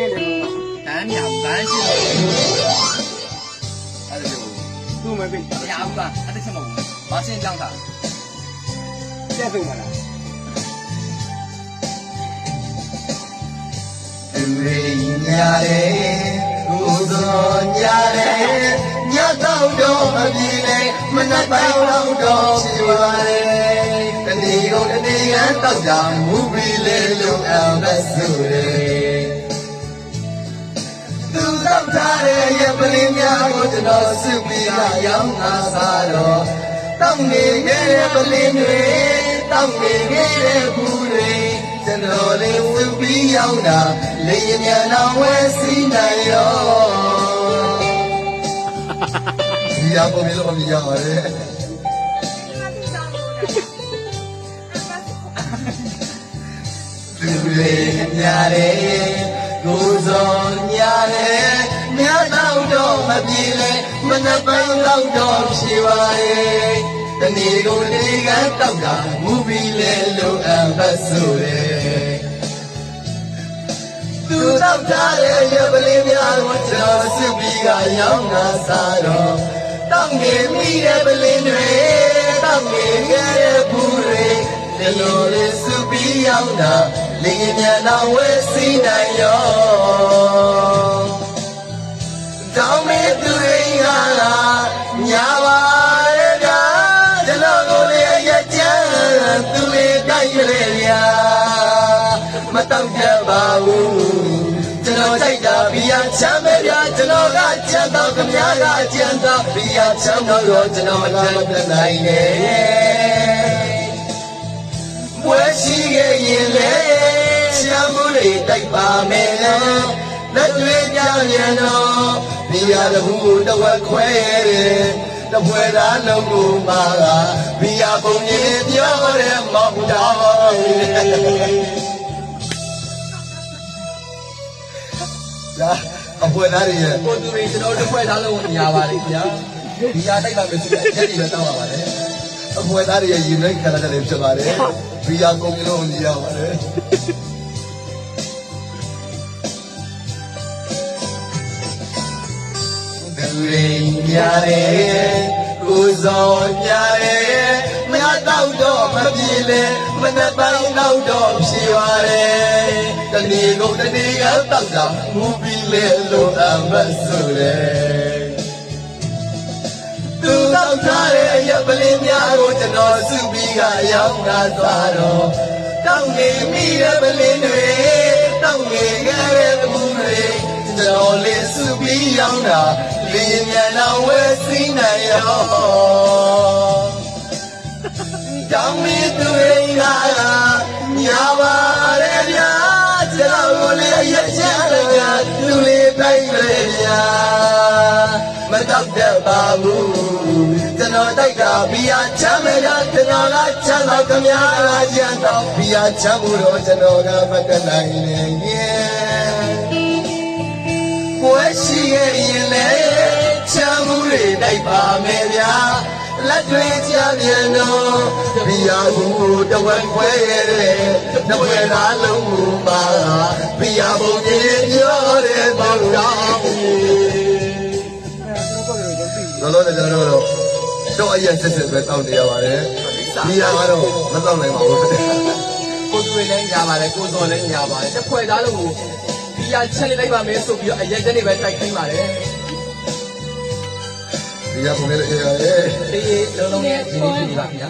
咱俩咱是，还是都没被俩不干，还得什么？把钱讲他，再走嘛了。လူတွေညာတယ်ကိုယ်စောညာတယ်ညတော့တော့မပြေနဲ့မနှက်ပိုင်းတော့တော့ဖြစ်ပါတယ်တနေ့ကုန်တနေ့ကတောက်တာမူပြီးလေလို့အမဆိုတယ်သူတောက်ထားတဲ့ရပလင်းများကိုကျွန်တော်စုပြီးရောင်းတာစားတော့တောက်နေခဲ့တဲ့ပလင်းတွေတောက်နေခဲ့တဲ့ဘူးတွေကျွန်တော်လေးစုပြီးရောင်းတာလေရင်မြန်အောင်ဝဲစီးနိုင်ရောဒီရပုံမျိုးလို့မရပါနဲ့လူတွေညာတယ်ကိုယ်စောညာတယ်မြတ်တော့မပြေလဲမနှပ်ပိုင်းတော့ဖြစ်ပါရဲ့တနေ့ကုန်တနေ့ကတောက်တာမူပြီးလဲလို့အမဆိုတယ်သူတောက်ထားတဲ့ရပလင်းများကိုကျွန်တော်စုပြီးရောင်းတာစားတော့တောက်နေမိတဲ့ပလင်းတွေတောက်နေခဲ့တဲ့ဘူးတွေဒီလိုလေးစုပြီးရောင်းတာလင်းမြန်တော့ဝဲစီးနိုင်ရောတောင်းမေသူတွေကညာပါရဲ့ဗျာကျွန်တော်ကိုလည်းရကြမ်းသူလေးတိုက်ရလေဗျာမတောက်ကြပါဘူးကျွန်တော်ကြိုက်တာဘီယာချမ်းပဲဗျာကျွန်တော်ကချမ်းတော့ခမည်းကချမ်းတော့ဘီယာချမ်းတော့ကျွန်တော်မတတ်နိုင်နဲ့ဝဲရှိခဲ့ရင်လေချမ်းမှုတွေတိုက်ပါမယ်လားလက်တွေကြပြန်တော့ဘီယာတခုတစ်ဝက်ခွဲတယ်တပွဲသားလုံးကိုပါကဘီယာပုံကြီးပြောတယ်မောက်တော်ဒါအပွဲသားတွေရဲ့ကိုသူတွေကျွန်တော်တစ်ပွဲသားလုံးကိုညာပါလိမ့်ဗျာဘီယာတိုက်ပါမယ်ဆိုတော့ရက်တွေလည်းတောင်းပါပါတယ်အပွဲသားတွေရဲ့ရင်ထဲခဏတည်းဖြစ်ပါတယ်ဘီယာကုန်ကြီးလုံးကိုညာပါတယ်လူတွေညာတယ်ကိုယ်စောညာတယ်မရတော့မပြေလဲမနှက်ပိုင်းတော့ဖြစ်ပါတယ်တနေ့ကုန်တနေ့ကတောက်တာမူပြီးလဲလို့အမဆိုတယ်သူတောက်ထားတဲ့ရပလင်းများကိုကျွန်တော်စုပြီးရောင်းတာသွားတော့တောက်နေမိတဲ့ပလင်းတွေတောက်နေခဲ့တဲ့ဘူးတွေကျွန်တော်လေးစုပြီးရောင်းတာလင်းမြန်တော့ဝဲစီးနိုင်ရောတောင်းမီသူတွေကညာပါရဲ့ဗျာကျွန်တော်ကိုလည်းရချမ်းတယ်သူလေးတိုင်းလေဗျာမတော့တတ်ပါဘူးကျွန်တော်တိုက်တာဘီယာချမ်းမယ်လားကျွန်တော်ကချမ်းတော့ခမည်းကချမ်းတော့ဘီယာချမ်းမှုတော့ကျွန်တော်ကမတတ်နိုင်နဲ့ကိုယ်ရှိရဲ့ရင်လေချမ်းမှုတွေတိုက်ပါမယ်ဗျာလက်တွေကြပြန်တော့ဘီယာကိုတဝက်ခွဲရတယ်တဝက်သားလုံးကိုပါဘီယာပုံကြီးပြောတယ်ပေါ့တော့လောလောဆယ်ကျွန်တော်တို့တော့အရင်စစ်စစ်ပဲတောင်းနေရပါတယ်ဘီယာကတော့မတောင်းနိုင်ပါဘူးကိုသူတွေလည်းညာပါတယ်ကိုစောလည်းညာပါတယ်တစ်ခွက်သားလုံးကိုဘီယာချက်လိုက်ပါမယ်ဆိုပြီးတော့အရင်တည်းပဲတိုက်ခိုင်းပါတယ်ဒီရပုံလေးလေးရတယ်ဒီလုံးလုံးရဲ့ဒီနေ့ဒီပါခင်ဗျာ